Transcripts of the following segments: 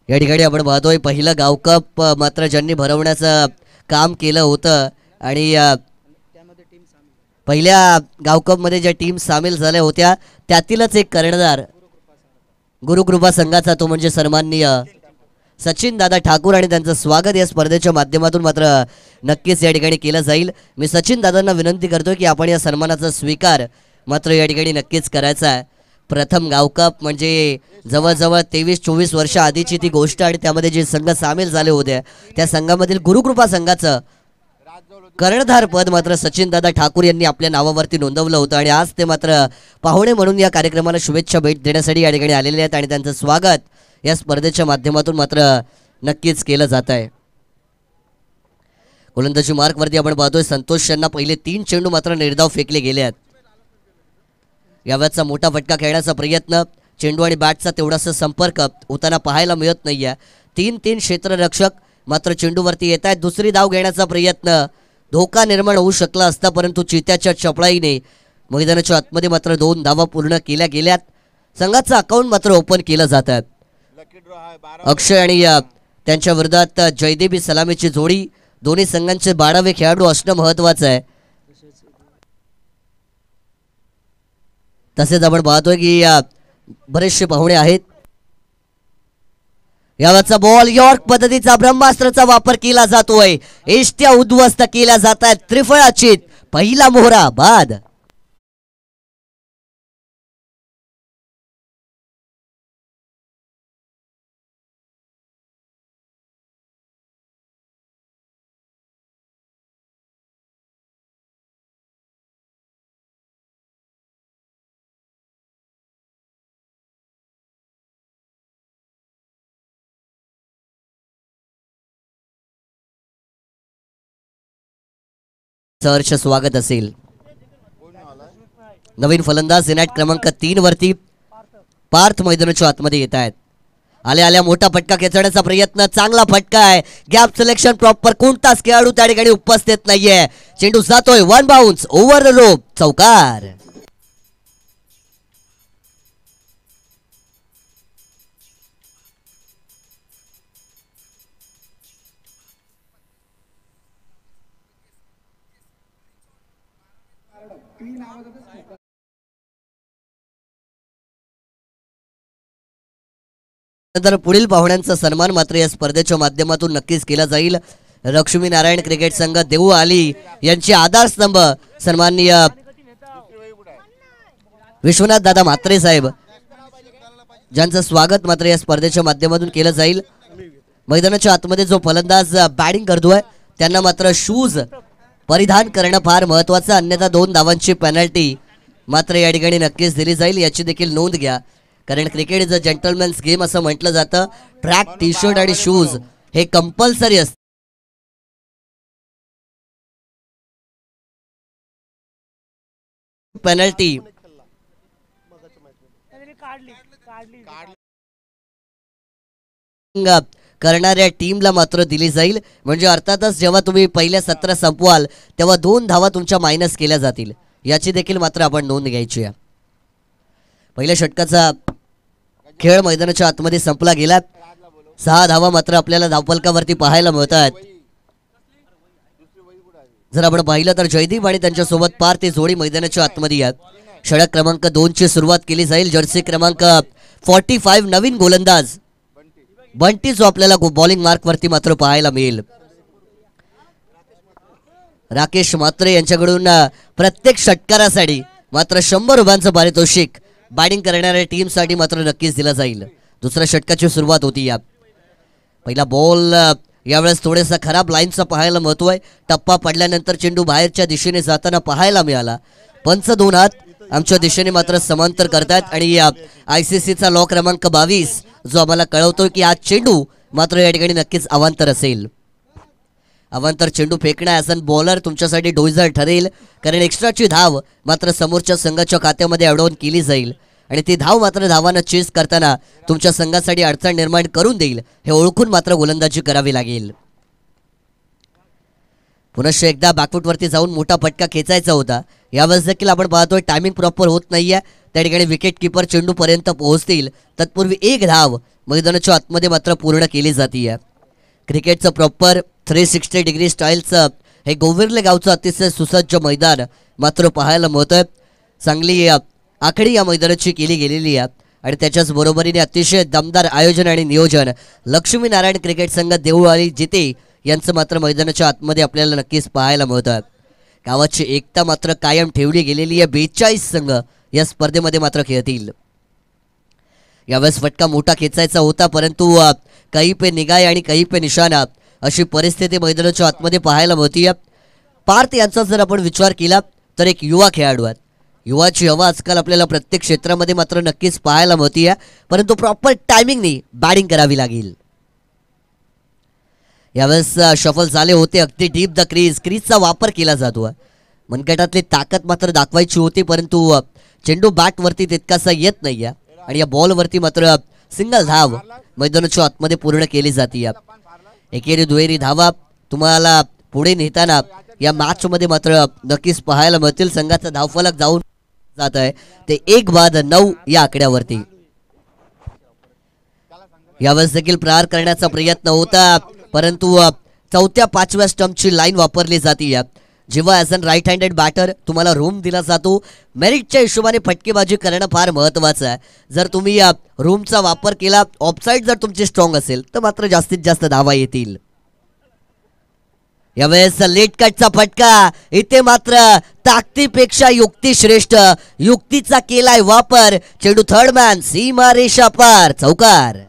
या ठिकाणी आपण पाहतोय पहिलं गाव कप मात्र ज्यांनी भरवण्याचं काम केलं होतं आणि पहिल्या गाव कप मध्ये ज्या टीम सामील झाल्या होत्या त्यातीलच एक कर्णधार गुरुकृपा संघाचा तो म्हणजे सन्माननीय सचिन दादा ठाकूर आणि त्यांचं स्वागत या स्पर्धेच्या माध्यमातून मात्र नक्कीच या ठिकाणी केलं जाईल। मी सचिन दादांना विनंती करतो की आपण या सन्मानाचा स्वीकार मात्र या ठिकाणी नक्कीच करायचा आहे। प्रथम गाव कप म्हणजे जवळजवळ 23-24 वर्ष आधीची ती गोष्ट आणि त्यामध्ये जे संघ सामील झाले होते त्या संघामधील गुरुकृपा संघाचं कर्णधार पद मात्र सचिन दादा ठाकूर यांनी आपल्या नावावरती नोंदवलं होतं आणि आज ते मात्र पाहुणे म्हणून या कार्यक्रमाला शुभेच्छा भेट देण्यासाठी या ठिकाणी आलेले आहेत आणि त्यांचं स्वागत या स्पर्धेच्या माध्यमातून मात्र नक्कीच केलं जात आहे। गोलंदाजी मार्क वरती आपण पाहतोय संतोष यांना पहिले 3 चेंडू मात्र निर्धाव फेकले गेले आहेत। यावेळेचा मोठा फटका खेळण्याचा प्रयत्न चेंडू आणि बॅटचा तेवढासा संपर्क होताना पाहायला मिळत नाहीये। 3-3 क्षेत्ररक्षक मात्र चेंडूवरती येत आहेत। दुसरी धाव घेण्याचा प्रयत्न धोका निर्माण होऊ शकला असता परंतु चित्याच्या चपळाईने मैदानाच्या आतमध्ये मात्र 2 धावा पूर्ण केल्या गेल्यात। संघाचं अकाउंट मात्र ओपन केलं जात आहे। अक्षय आणि त्यांच्या विरोधात जयदेवी सलामीची जोडी दोन्ही संघांचे 12वे खेळाडू असणं महत्वाचं आहे। तसेच आपण पाहतोय की बरेचसे पाहुणे आहेत। यावरचा बॉल यॉर्क पद्धतीचा ब्रह्मास्त्राचा वापर केला जातोय। एष्ट्या उद्ध्वस्त केल्या जात आहेत। त्रिफळाचित पहिला मोहरा बाद। सहर्ष स्वागत असेल। नवीन फलंदाज इनॅट क्रमांक 3 वरती पार्थ मैदानाच्या आतमध्ये येत आहेत। आल्या आल्या मोठा फटका खेचण्याचा प्रयत्न चांगला फटका आहे। गॅप सिलेक्शन प्रॉपर कोणताच खेळाडू त्या ठिकाणी उपस्थित नाहीये। चेंडू जातोय 1 बाउन्स ओव्हर द रोप चौकार। नंतर पुढील पाहुण्यांचा सन्मान मात्र या स्पर्धेच्या माध्यमातून नक्कीच केला जाईल। लक्ष्मी नारायण क्रिकेट संघ देऊ आली यांचे आधारस्तंभ सन्माननीय विश्वनाथ दादा म्हात्रे साहेब ज्यांचं स्वागत मात्र या स्पर्धेच्या माध्यमातून केलं जाईल। मैदानाच्या आतमध्ये जो फलंदाज बॅटिंग करतोय त्यांना मात्र शूज परिधान करणं फार महत्वाचं, अन्यथा 2 धावांची पेनल्टी मात्र या ठिकाणी नक्कीच दिली जाईल। याची देखील नोंद घ्या कारण क्रिकेट इज अ जेंटलमॅन्स गेम असं म्हटलं जातं। ट्रॅक टी शर्ट आणि शूज हे कंपल्सरी असतं। पेनल्टी करणाऱ्या टीमला मात्र दिली जाईल म्हणजे अर्थातच जेव्हा तुम्ही पहिल्या 17 संपवाल तेव्हा 2 धावा तुमच्या मायनस केल्या जातील। याची देखील मात्र आपण नोंद घ्यायची आहे। पहिल्या षटकाचा खेळ मैदानाच्या आतमध्ये संपला गेला। 6 धावा मात्र आपल्याला धावफलकावरती पाहायला मिळतात। जर आपण पाहिलं तर जयदीप आणि त्यांच्या सोबत पार्थ ते जोडी मैदानाच्या आतमध्ये आहेत। षटक क्रमांक 2 ची सुरुवात केली जाईल। जर्सी क्रमांक 45 नवीन गोलंदाज बंटी जो आपल्याला बॉलिंग मार्क वरती मात्र पाहायला मिळेल। राकेश म्हात्रे यांच्याकडून प्रत्येक षटकारासाठी मात्र 100 रुपयांचं पारितोषिक बॅटिंग करणाऱ्या टीम साठी मात्र नक्कीच दिला जाईल। दुसऱ्या षटकाची सुरुवात होती। या पहिला बॉल यावेळेस थोडासा खराब लाईनचा पाहायला मिळतोय। टप्पा पडल्यानंतर चेंडू बाहेरच्या दिशेने जाताना पाहायला मिळाला। पंच 2 हात आमच्या दिशेने मात्र समांतर करतात आणि आयसीसीचा लॉ क्रमांक 22 जो आम्हाला कळवतोय की हा चेंडू मात्र या ठिकाणी नक्कीच अवांतर असेल। अवांतर चेंडू फेकण्यास बॉलर तुमच्यासाठी डोईजर ठरेल कारण एक्स्ट्राची धाव मात्र समोरच्या संघाच्या खात्यामध्ये ॲड ऑन केली जाईल आणि ती धाव मात्र धावांना चेस करताना तुमच्या संघासाठी अडचण निर्माण करून देईल हे ओळखून मात्र गोलंदाजी करावी लागेल। पुनश्च एकदा बॅकफूटवरती जाऊन मोठा फटका खेचायचा होता. यावेळेस देखील आपण पाहतोय टायमिंग प्रॉपर होत नाहीये. त्या ठिकाणी विकेट किपर चेंडूपर्यंत पोहोचतील तत्पूर्वी एक धाव मैदानाच्या आतमध्ये मात्र पूर्ण केली जाते. क्रिकेटचं प्रॉपर 360 डिग्री स्टाईलचं हे गोविर्ले गावचं अतिशय सुसज्ज मैदान मात्र पाहायला मिळतंय. चांगली आखणी या मैदानाची केली गेलेली आहे आणि त्याच्याच बरोबरीने अतिशय दमदार आयोजन आणि नियोजन लक्ष्मीनारायण क्रिकेट संघ देऊळवाडी जिते यांचं मात्र मैदानाच्या आतमध्ये आपल्याला नक्कीच पाहायला मिळतं. गावाची एकता मात्र कायम ठेवली गेलेली आहे. 42 संघ या स्पर्धेमध्ये मात्र खेळतील. यावेळेस फटका मोठा खेचायचा होता परंतु काही पे निगाय आणि काही पे निशाणा अशी परिस्थिती मैदानाच्या आतमध्ये पाहायला मिळते. पार्थ यांचा जर आपण विचार केला तर एक युवा खेळाडू आहे. युवाची हवा आजकाल आपल्याला प्रत्येक क्षेत्रामध्ये मात्र नक्कीच पाहायला मिळते परंतु प्रॉपर टायमिंगनी बॅटिंग करावी लागेल. यावेळेस शफल झाले होते अगदी डीप द क्रीजचा वापर केला जातो. मनगटातली ताकद मात्र दाखवायची होती परंतु चेंडू बॅटवरती तितकासा येत नाही आणि या बॉलवरती मात्र सिंगल धाव मैदानाच्या आतमध्ये पूर्ण केली जाते. एकेरी दुहेरी धावा तुम्हाला पुढे नेताना या मॅचमध्ये मात्र नक्कीच पाहायला मिळतील. संघाचा धावफलक जाऊन जात आहे ते 1/9 या आकड्यावरती. यावेळेस देखील प्रहार करण्याचा प्रयत्न होता परंतु चौथ्या 5व्या स्टंपची लाईन वापरली जाते. जेव्हा as a right handed batter तुम्हाला रूम दिला जातो मेरिटच्या हिशोबाने फटकेबाजी करणं फार महत्त्वाचं आहे. जर तुम्ही रूमचा वापर केला ऑफसाईड जर तुमची स्ट्रॉंग असेल तर मात्र जास्तीत जास्त धावा येतील. यावेळेस लेट कटचा फटका इथे मात्र ताकदीपेक्षा युक्ती श्रेष्ठ. युक्तीचा केलाय वापर. चेंडू थर्ड मॅन सीमा रेषा पार चौकार.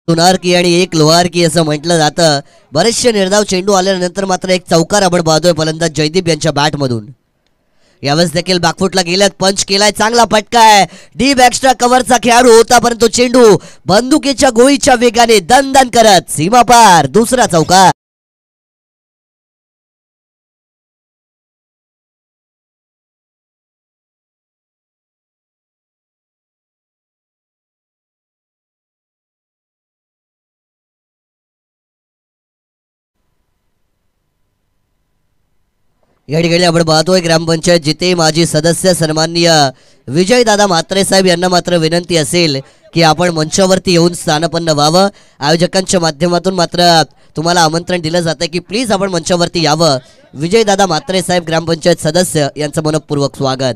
सोनार की आणि एक लोहार की असं म्हटलं जातं. बरेचसे निर्धाव चेंडू आल्यानंतर मात्र एक चौकार आपण पाहतोय फलंदाज जयदीप यांच्या बॅटमधून. यावेळेस देखील बॅकफुटला गेल्यात पंच केलाय चांगला फटका आहे. डीप एक्स्ट्रा कव्हरचा खेळाडू होता परंतु चेंडू बंदुकीच्या गोळीच्या वेगाने दणदण करत सीमा पार दुसरा चौकार. या ठिकाणी आपण पाहतोय ग्रामपंचायत जिथे माजी सदस्य सन्माननीय विजयदादा म्हात्रे साहेब यांना मात्र विनंती असेल की आपण मंचावरती येऊन स्थानपन्न व्हावं. आयोजकांच्या माध्यमातून मात्र तुम्हाला आमंत्रण दिलं जातं की प्लीज आपण मंचावरती यावं. विजयदादा म्हात्रे साहेब ग्रामपंचायत सदस्य यांचं मनपूर्वक स्वागत.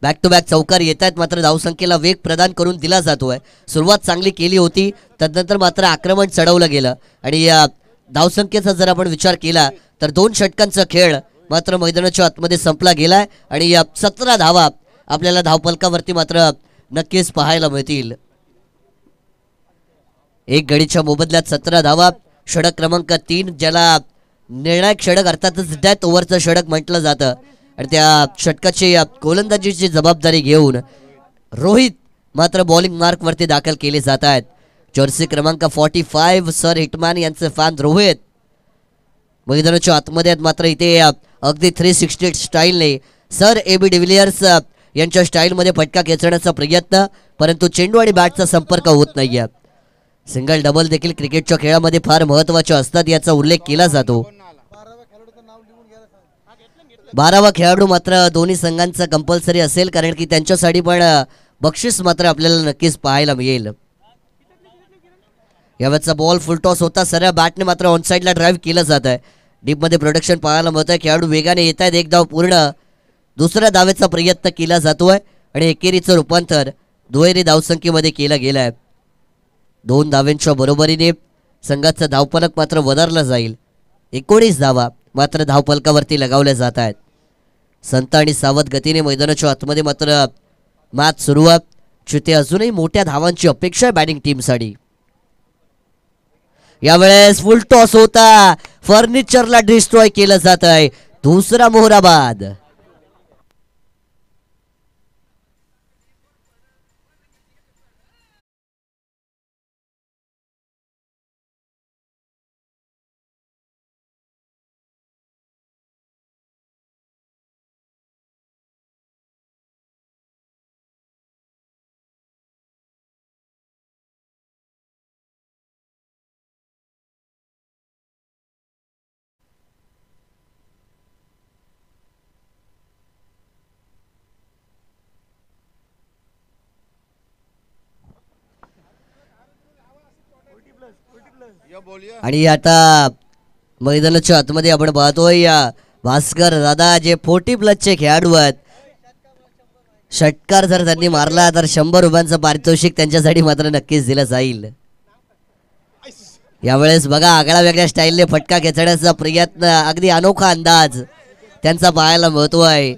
बॅक टू बॅक चौकार येत आहेत मात्र धावसंख्येला वेग प्रदान करून दिला जातोय. सुरुवात चांगली केली होती तदनंतर मात्र आक्रमण चढवलं गेलं आणि या धावसंख्येचा जर आपण विचार केला तर 2 षटकांचा खेळ मात्र मैदानाच्या आतमध्ये संपला गेलाय आणि या 17 धावा आपल्याला धावफलकावरती मात्र नक्कीच पाहायला मिळतील. एक गडीच्या मोबदल्यात 17 धावा. षटक क्रमांक 3 ज्याला निर्णायक षटक अर्थातच डेथ ओव्हरचं षटक म्हटलं जातं आणि त्या षटकाची गोलंदाजीची जबाबदारी घेऊन रोहित मात्र बॉलिंग मार्कवरती दाखल केले जात आहेत. जर्सी क्रमांक 45 सर हिटमॅन यांचे फॅन रोहित मैदानाच्या आतमध्ये आहेत मात्र इथे अगदी 360 स्टाईलने सर AB डिव्हिलियर्स यांच्या स्टाईलमध्ये फटका खेचण्याचा प्रयत्न परंतु चेंडू आणि बॅटचा संपर्क होत नाहीये. सिंगल डबल देखील क्रिकेटच्या खेळामध्ये फार महत्त्वाचे असतात याचा उल्लेख केला जातो. 12वा खेळाडू मात्र दोन्ही संघांचा कंपल्सरी असेल कारण की त्यांच्यासाठी पण बक्षीस मात्र आपल्याला नक्कीच पाहायला मिळेल. यावेळेचा बॉल फुलटॉस होता. सरळ बॅटने मात्र ऑन साईडला ड्राईव्ह केलं जात आहे. डीपमध्ये प्रोडक्शन पाहायला मिळत आहे. खेळाडू वेगाने येत आहेत. एक धाव पूर्ण. दुसऱ्या धावेचा प्रयत्न केला जातोय आणि एकेरीचं रूपांतर दुहेरी धावसंख्येमध्ये केलं गेलं आहे. 2 धावांच्या बरोबरीने संघाचा धावफलक मात्र वधारला जाईल. 19 धावा मात्र धावफलकावरती लगावल्या जात आहेत. संत आणि सावध गतीने मैदानाच्या आतमध्ये मात्र मॅच सुरुवात. जिथे अजूनही मोठ्या धावांची अपेक्षा आहे बॅटिंग टीमसाठी. यावेळेस फुल टॉस होता. फर्निचरला डिस्ट्रॉय केलं जात आहे. दूसरा मोहरा बाद. आणि आता मैदानाच्या आतमध्ये आपण पाहतोय या भास्कर दादा जे 40+ खेळाडू आहेत. षटकार जर त्यांनी मारला तर 100 रुपयांचं पारितोषिक त्यांच्यासाठी मात्र नक्कीच दिलं जाईल. यावेळेस बघा आगळा वेगळ्या स्टाईलने फटका खेचण्याचा प्रयत्न, अगदी अनोखा अंदाज त्यांचा पाहायला मिळतोय.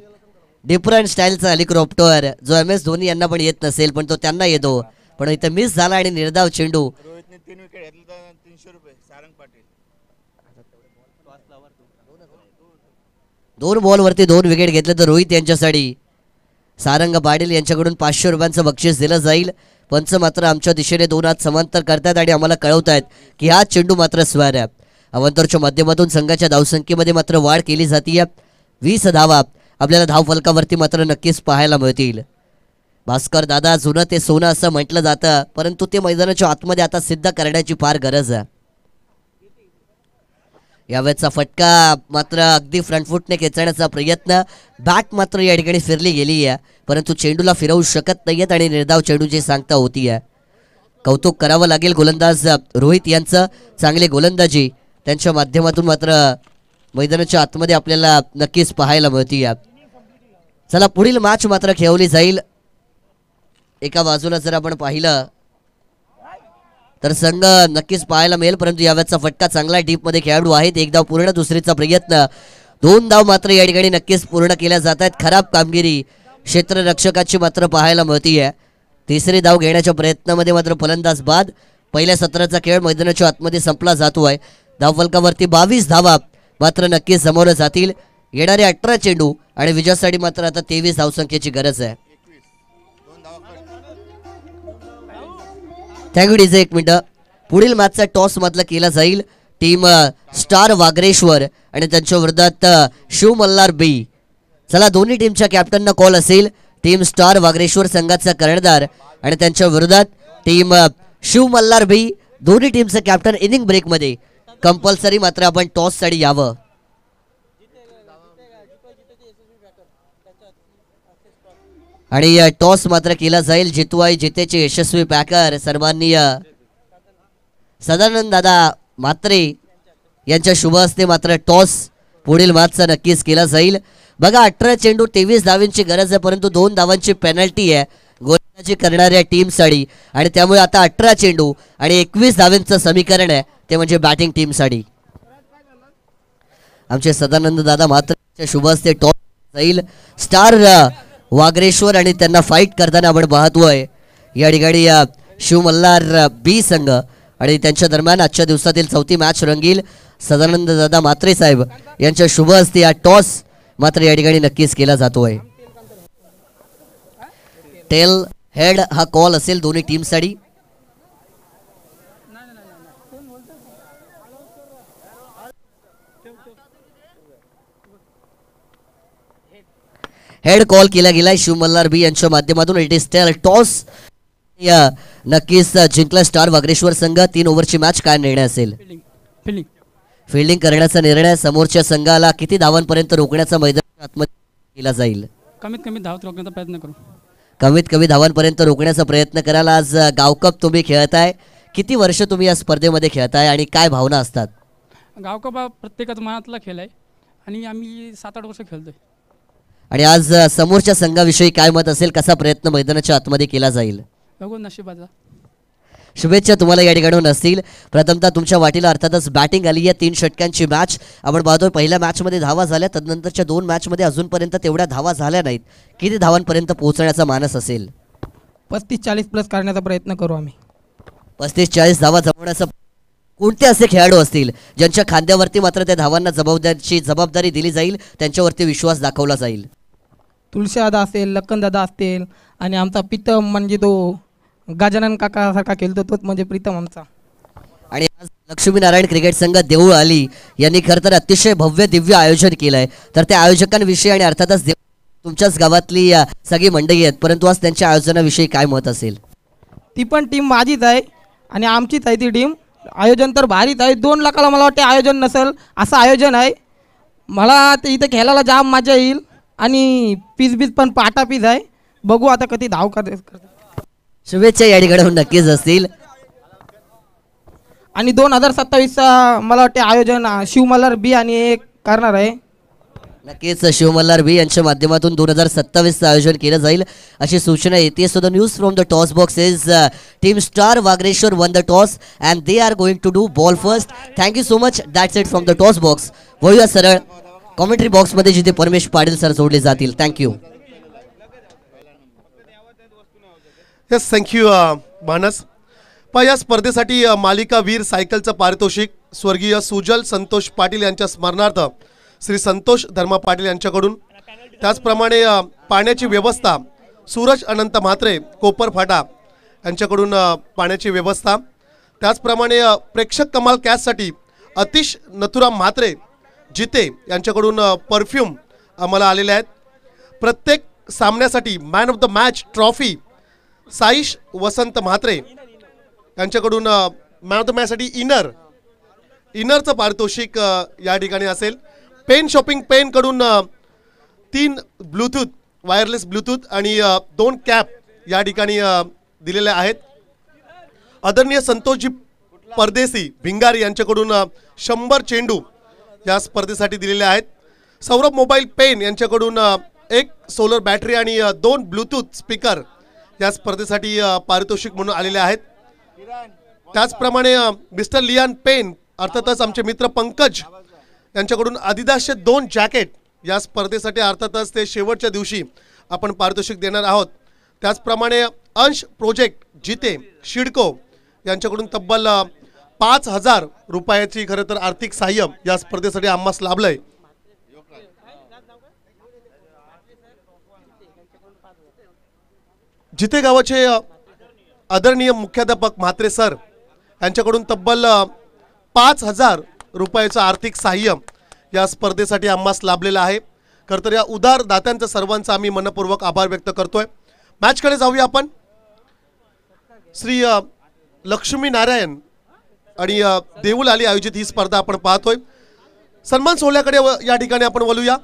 डिफरंट स्टाईलचा हेलिकॉप्टर जो MS धोनी यांना पण येत नसेल पण तो त्यांना येतो. पण इथं मिस झाला आणि निर्धाव चेंडू. 2 बॉलवरती 2 विकेट घेतले तर रोहित यांच्यासाठी सारंग पाटील यांच्याकडून 500 रुपयांचं बक्षीस दिलं जाईल. पंच मात्र आमच्या दिशेने 2 हात समांतर करतात आणि आम्हाला कळवतायत की हा चेंडू मात्र स्क्वेअर आहे. अवंतरच्या माध्यमातून संघाच्या धावसंख्येमध्ये मात्र वाढ केली जाते. 20 धावा आपल्याला धाव फलकावरती मात्र नक्कीच पाहायला मिळतील. भास्कर दादा जुनं ते सोनं असं म्हटलं जातं परंतु ते मैदानाच्या आतमध्ये आता सिद्ध करण्याची फार गरज आहे. यावेळेचा फटका मात्र अगदी फ्रंटफुटने खेचण्याचा प्रयत्न, बॅट मात्र या ठिकाणी फिरली गेली आहे परंतु चेंडूला फिरवू शकत नाहीयेत आणि निर्धाव चेंडूची सांगता होती आहे. कौतुक करावं लागेल गोलंदाज रोहित यांचं. चांगली गोलंदाजी त्यांच्या माध्यमातून मात्र मैदानाच्या आतमध्ये आपल्याला नक्कीच पाहायला मिळते. चला पुढील मॅच मात्र खेळवली जाईल. एका बाजूला जर आपण पाहिलं तर संघ नक्कीच पाहायला मिळेल परंतु यावेळेचा फटका चांगला डीपमध्ये खेळाडू आहेत. 1 धाव पूर्ण, दुसरीचा प्रयत्न, 2 धाव मात्र या ठिकाणी नक्कीच पूर्ण केल्या जात आहेत. खराब कामगिरी क्षेत्ररक्षकाची मात्र पाहायला मिळतीये. 3री धाव घेण्याच्या प्रयत्नामध्ये मात्र फलंदाज बाद. पहिल्या सत्राचा खेळ मैदानाच्या आतमध्ये संपला जातोय. धावफलकावरती 22 धावा मात्र नक्कीच समोर जातील. येणारे 18 चेंडू आणि विजयासाठी मात्र आता 23 धावसंख्येची गरज आहे. Thank you DJ. 1 मिनिट. पुढील मॅचचा टॉस मधला केला जाईल. टीम स्टार वागरेश्वर आणि त्यांच्या विरोधात शिव मल्हार बी. चला दोन्ही टीमच्या कॅप्टनना कॉल असेल. टीम स्टार वागरेश्वर संघाचा कर्णधार आणि त्यांच्या विरोधात टीम शिव मल्हार बी. दोन्ही टीमचं कॅप्टन इनिंग ब्रेकमध्ये कंपल्सरी मात्र आपण टॉससाठी यावं. आणि टॉस मात्र केला जाईल. जितवाई जितेचे यशस्वी पॅकर सन्माननीय सदानंद दादा म्हात्रे यांच्या शुभ हस्ते मात्र टॉस पुढील मॅचचा नक्कीच केला जाईल. बघा 18 चेंडू 23 धावांची गरज आहे परंतु 2 धावांची पेनल्टी आहे गोलंदाजी करणाऱ्या टीमसाठी आणि त्यामुळे आता 18 चेंडू आणि 21 धावांचं समीकरण आहे ते म्हणजे बॅटिंग टीमसाठी. आमचे सदानंद दादा म्हात्रे शुभ हस्ते टॉस जाईल. स्टार वागरेश्वर आणि त्यांना फाईट करताना आपण पाहतोय या ठिकाणी शिव मल्हार बी संघ आणि त्यांच्या दरम्यान आजच्या दिवसातील 4थी मॅच रंगील. सदानंद दादा म्हात्रे साहेब यांच्या शुभ हस्ते हा टॉस मात्र या ठिकाणी नक्कीच केला जातोय. टेल हेड हा कॉल असेल दोन्ही टीमसाठी. हेड कॉल केला गेलाय शिव मल्हार बी यांच्या माध्यमातून. It is tail toss. नक्कीच जिंकला स्टार वागरेश्वर संघ. 3 ओव्हरची मॅच. काय निर्णय असेल? फिल्डिंग करण्याचा निर्णय. समोरच्या संघाला किती धावांपर्यंत रोखण्याचा मैदान आतमध्ये केला जाईल? कमीत कमी धावात रोखण्याचा प्रयत्न करू. कमीत कमी धावांपर्यंत रोखण्याचा प्रयत्न कराल. आज गावकप तुम्ही खेळताय. किती वर्ष तुम्ही या स्पर्धेमध्ये खेळताय आणि काय भावना असतात? गावकप हा प्रत्येकाचा मनातला खेळ आहे आणि आम्ही 7-8 वर्ष खेळतोय. आणि आज समोरच्या संघाविषयी काय मत असेल? कसा प्रयत्न मैदानाच्या आतमध्ये केला जाईल? बघू नशिबाचा. शुभेच्छा तुम्हाला या ठिकाणी असतील. प्रथमतः तुमच्या वाटीला अर्थातच बॅटिंग आली आहे. 3 षटकांची मॅच आपण पाहतोय. पहिल्या मॅचमध्ये धावा झाल्या, तदनंतरच्या 2 मॅचमध्ये अजूनपर्यंत तेवढ्या धावा झाल्या नाहीत. किती धावांपर्यंत पोहोचण्याचा मानस असेल? 35-40 प्लस करण्याचा प्रयत्न करू आम्ही. 35-40 धावा जमवण्याचा कोणते असे खेळाडू असतील ज्यांच्या खांद्यावरती मात्र त्या धावांना जबाबदारी दिली जाईल, त्यांच्यावरती विश्वास दाखवला जाईल? तुळशीदादा असेल, लखनदादा असतील आणि आमचा प्रीतम म्हणजे तो गजानन काकासारखा खेळतो तोच म्हणजे प्रीतम आमचा. आणि आज लक्ष्मीनारायण क्रिकेट संघ देऊळ आली यांनी खरं तर अतिशय भव्य दिव्य आयोजन केलं आहे. तर त्या आयोजकांविषयी आणि अर्थातच तुमच्याच गावातली सगळी मंडळी आहेत, परंतु आज त्यांच्या आयोजनाविषयी काय मत असेल? ती पण टीम माझीच आहे आणि आमचीच आहे ती टीम. आयोजन तर भारीच आहे. 2 लाखाला मला वाटते आयोजन नसेल असं आयोजन आहे. मला ते इथं खेळायला जाम मजा येईल आणि पीस पण पाटा पीस आहे. बघू आता कधी धाव करतात. शुभेच्छा या ठिकाणी नक्कीच असतील. आणि 2027चा मला वाटते आयोजन शिवमल्हार बी आणि एक करणार आहे. नक्कीच शिवमल्हार बी यांच्या माध्यमातून 2027चं आयोजन केलं जाईल अशी सूचना येते. So the news from the toss box is team star Wagreshwar won the toss and they are going to do ball first. Thank you so much. That's it from the toss box. वळूया सरळ कॉमेंट्री बॉक्समध्ये जिथे परमेश Patil sir जोडले जातील. Thank you. Yes, thank you मानस. या स्पर्धेसाठी मालिकावीर सायकलचं पारितोषिक स्वर्गीय सुजल संतोष पाटील यांच्या स्मरणार्थ श्री संतोष धर्मा पाटील यांच्याकडून, त्याचप्रमाणे पाण्याची व्यवस्था सूरज अनंत म्हात्रे कोपर फाटा यांच्याकडून पाण्याची व्यवस्था, त्याचप्रमाणे प्रेक्षक कमाल कॅचसाठी अतिश नथुराम म्हात्रे जिते यांच्याकडून परफ्यूम आम्हाला आलेले आहेत. प्रत्येक सामन्यासाठी man of the match trophy Saish Vasant Mhatre यांच्याकडून मॅन ऑफ द मॅचसाठी इनरचं पारितोषिक या ठिकाणी असेल. पेन शॉपिंग पेनकडून 3 ब्लूटूथ वायरलेस ब्लूटूथ आणि 2 कॅप या ठिकाणी दिलेल्या आहेत. आदरणीय संतोषजी परदेसी भिंगारी यांच्याकडून 100 चेंडू या स्पर्धेसाठी दिलेले आहेत. सौरभ मोबाईल पेन यांच्याकडून 1 सोलर बॅटरी आणि 2 ब्लूटूथ स्पीकर या स्पर्धेसाठी पारितोषिक म्हणून आलेले आहेत. त्याचप्रमाणे मिस्टर लियान पेन अर्थातच आमचे मित्र पंकज यांच्याकडून आदिदासचे 2 जॅकेट या स्पर्धेसाठी अर्थातच ते शेवटच्या दिवशी आपण पारितोषिक देणार आहोत. त्याचप्रमाणे अंश प्रोजेक्ट जिते शिडको यांच्याकडून तब्बल 5,000 रुपयाची खरं तर आर्थिक सहाय्य या स्पर्धेसाठी आम्हास लाभलंय. जिते गावाचे आदरणीय मुख्याध्यापक म्हात्रे सर यांच्याकडून तब्बल 5,000 रुपयाचं आर्थिक सहाय्य या स्पर्धेसाठी आम्हास लाभलेलं आहे. खरं तर या उदार दात्यांचा सर्वांचा आम्ही मनपूर्वक आभार व्यक्त करतोय. मॅचकडे जाऊया आपण. श्री लक्ष्मी नारायण आणि देऊळ आली आयोजित ही स्पर्धा आपण पाहतोय. सन्मान सोहळ्याकडे या ठिकाणी आपण वळूया.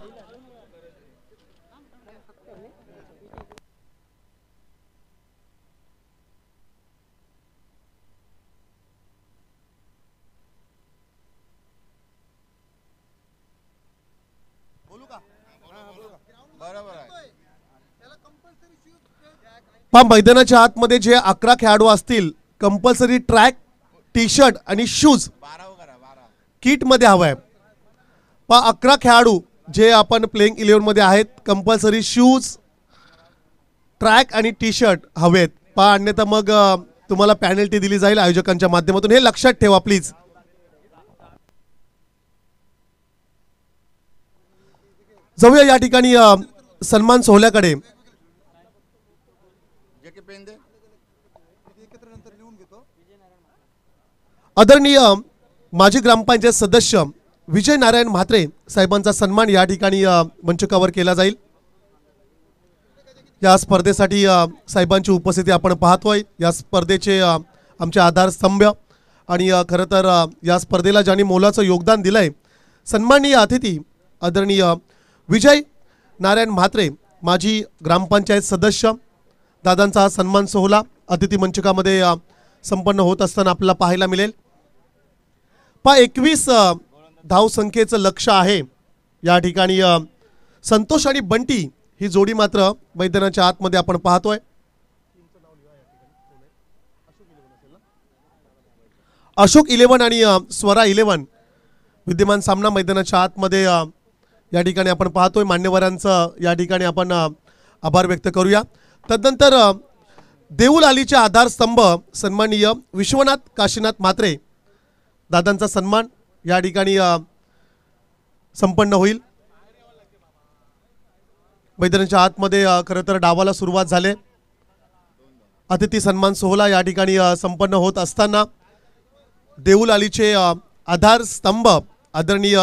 मैदानाच्या आतमध्ये जे 11 खेळाडू असतील कंपल्सरी ट्रॅक टी शर्ट आणि शूज किट मध्ये हवाय. 11 खेळाडू जे आपण प्लेइंग 11 मध्ये आहेत कंपल्सरी शूज ट्रॅक आणि टी शर्ट हवेत. अन्यथा मग तुम्हाला पॅनल्टी दिली जाईल आयोजकांच्या माध्यमातून. हे लक्षात ठेवा प्लीज. जाऊया या ठिकाणी सन्मान सोहळ्याकडे. आदरणीय माजी ग्रामपंचायत सदस्य विजय नारायण म्हात्रे साहेबांचा सन्मान या ठिकाणी मंचकावर केला जाईल. या स्पर्धेसाठी साहेबांची उपस्थिती आपण पाहतोय. या स्पर्धेचे आमचे आधारस्तंभ आणि खरं तर या स्पर्धेला ज्यांनी मोलाचं योगदान दिलंय सन्माननीय अतिथी आदरणीय विजय नारायण म्हात्रे माजी ग्रामपंचायत सदस्य दादांचा सन्मान सोहळा अतिथी मंचकामध्ये संपन्न होत असताना आपल्याला पाहायला मिळेल. 21 धावसंख्येचं लक्ष्य आहे. या ठिकाणी संतोष आणि बंटी ही जोडी मात्र मैदानाच्या आतमध्ये आपण पाहतोय. अशोक 11 आणि स्वरा 11 विद्यमान सामना मैदानाच्या आतमध्ये या ठिकाणी आपण पाहतोय. मान्यवरांचं या ठिकाणी आपण आभार व्यक्त करूया. तदनंतर देऊळ आलीचे आधारस्तंभ सन्माननीय विश्वनाथ काशीनाथ म्हात्रे दादांचा सन्मान या ठिकाणी संपन्न होईल। मैदानाच्या आतमध्ये खरं तर डावाला सुरुवात झाले। अतिथी सन्मान सोहळा या ठिकाणी संपन्न होत असताना देऊल अलीचे आधारस्तंभ आदरणीय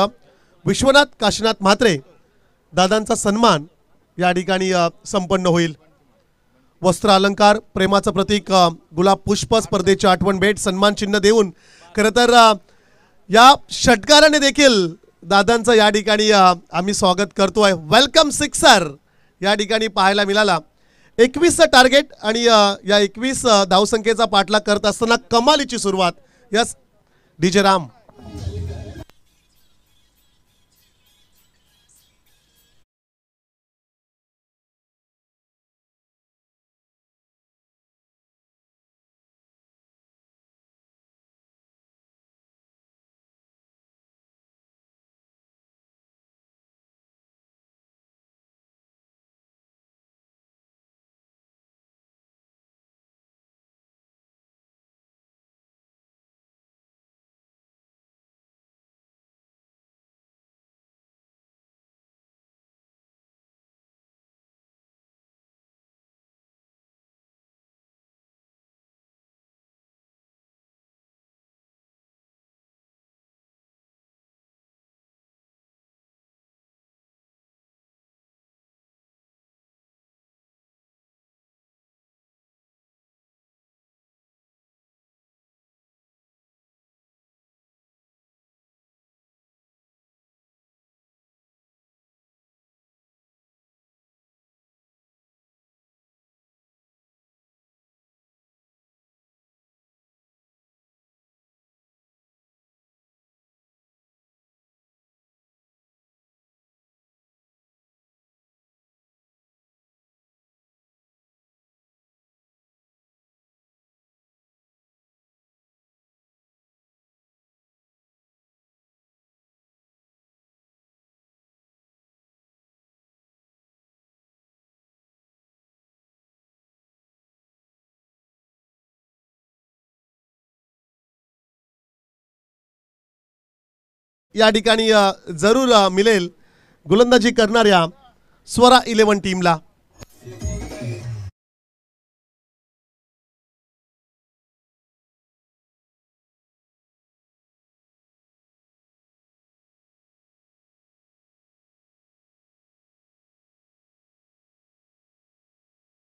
विश्वनाथ काशीनाथ म्हात्रे दादांचा सन्मान या ठिकाणी संपन्न होईल। वस्त्र अलंकार प्रेमाचं प्रतीक गुलाब पुष्प स्पर्धेची आठवण भेट सन्मान चिन्ह देऊन खरं तर या षटकाराने देखील दादांचं या ठिकाणी आम्ही स्वागत करतोय। वेलकम सिक्सर या ठिकाणी पाहायला मिळाला। 21चं टार्गेट आणि या 21 धावसंख्येचा पाठलाग करत असताना कमालीची सुरुवात। यस डीजे राम या ठिकाणी जरूर मिळेल गोलंदाजी करणाऱ्या स्वरा 11 टीमला।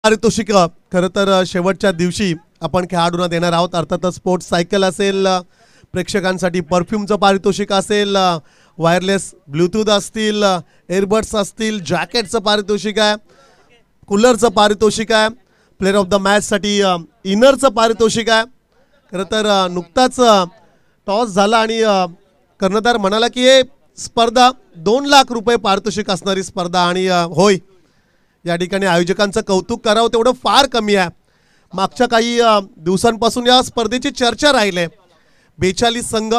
पारितोषिक खरं तर शेवटच्या दिवशी आपण खेळाडूंना देणार आहोत। अर्थातच स्पोर्ट्स सायकल असेल, प्रेक्षकांसाठी परफ्यूमचं पारितोषिक असेल, वायरलेस ब्लूटूथ असतील, एअरबड्स असतील, जॅकेटचं पारितोषिक आहे, कूलरचं पारितोषिक आहे, प्लेअर ऑफ द मॅचसाठी इनरचं पारितोषिक आहे। खरं तर नुकताच टॉस झाला आणि कर्णधार म्हणाला की हे स्पर्धा 2 लाख रुपये पारितोषिक असणारी स्पर्धा आणि होय या ठिकाणी आयोजकांचं कौतुक करावं तेवढं फार कमी आहे। मागच्या काही दिवसांपासून या स्पर्धेची चर्चा राहिली। 42 संघ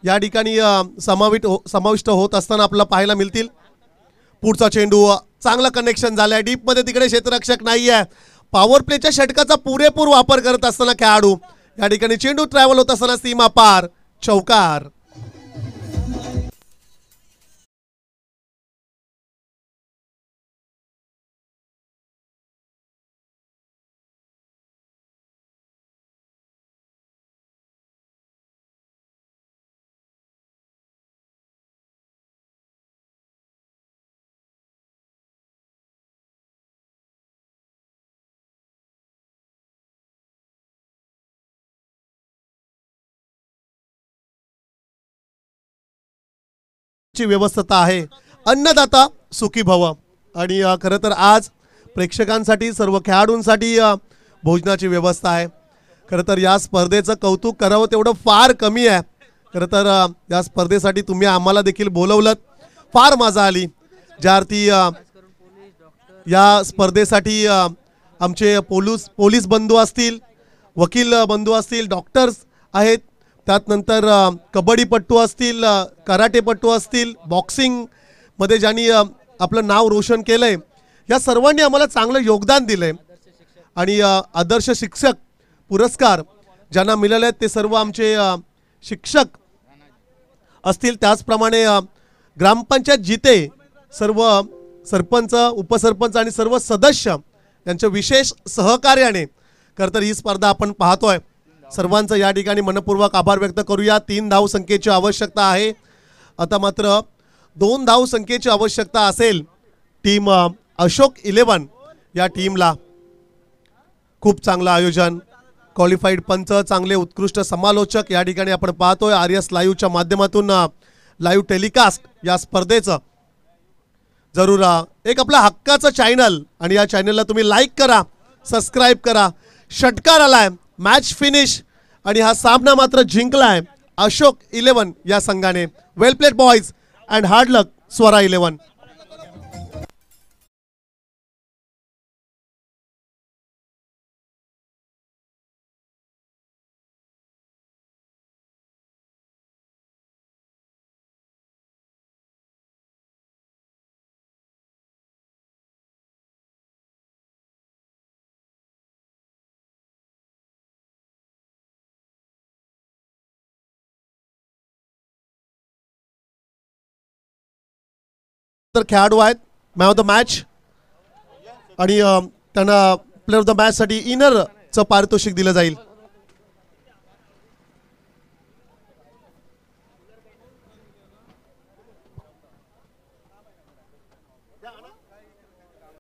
या ठिकाणी समाविष्ट होत असताना आपल्याला पाहायला मिळतील। पुढचा चेंडू चांगला कनेक्शन झालाय डीप मध्ये, तिकडे क्षेत्ररक्षक नाही आहे। पॉवर प्लेच्या षटकाचा पुरेपूर वापर करत असताना खेळाडू या ठिकाणी चेंडू ट्रॅव्हल होत असताना सीमा पार चौकार। ची व्यवस्था आहे। अन्नदाता सुखी भव आणि खरं तर आज प्रेक्षकांसाठी सर्व खेळाडूंसाठी भोजनाची व्यवस्था आहे। खरं तर या स्पर्धेचं कौतुक करावं तेवढं फार कमी आहे। खरं तर या स्पर्धेसाठी तुम्ही आम्हाला देखील बोलवलं, फार मजा आली। ज्या अर्थी या स्पर्धेसाठी आमचे पोलीस बंधू असतील, वकील बंधू असतील, डॉक्टर्स आहेत, त्यात नंतर कबड्डीपट्टू असतील, कराटेपट्टू असतील, बॉक्सिंग मध्ये ज्यांनी आपलं नाव रोशन केलंय, या सर्वांनी आम्हाला चांगलं योगदान दिलंय। आणि आदर्श शिक्षक पुरस्कार ज्यांना मिळाले आहेत ते सर्व आमचे शिक्षक असतील, त्याचप्रमाणे ग्रामपंचायत जिते सर्व सरपंच, उपसरपंच आणि सर्व सदस्य यांच्या विशेष सहकार्याने खरं तर ही स्पर्धा आपण पाहतोय. सर्वांचं या ठिकाणी मनपूर्वक आभार व्यक्त करूया. 3 धावसंख्येची आवश्यकता आहे. आता मात्र 2 धावसंख्येची आवश्यकता असेल. टीम अशोक 11 या टीमला खूप चांगलं आयोजन, क्वालिफाईड पंच, चांगले उत्कृष्ट समालोचक या ठिकाणी आपण पाहतोय. आर्यस लाईव्हच्या माध्यमातून लाईव्ह टेलिकास्ट या स्पर्धेचं जरूर एक आपला हक्काचं चॅनल, आणि या चॅनलला तुम्ही लाईक करा, सबस्क्राईब करा. षटकार आलाय, मॅच फिनिश, आणि हा सामना मात्र जिंकलाय अशोक 11 या संघाने. वेल प्लेड बॉयज अँड हार्ड लक स्वरा 11. तर खेळाडू आहेत मॅन ऑफ द मॅच, आणि त्यांना प्लेअर ऑफ द मॅच साठी इनरचं पारितोषिक दिलं जाईल.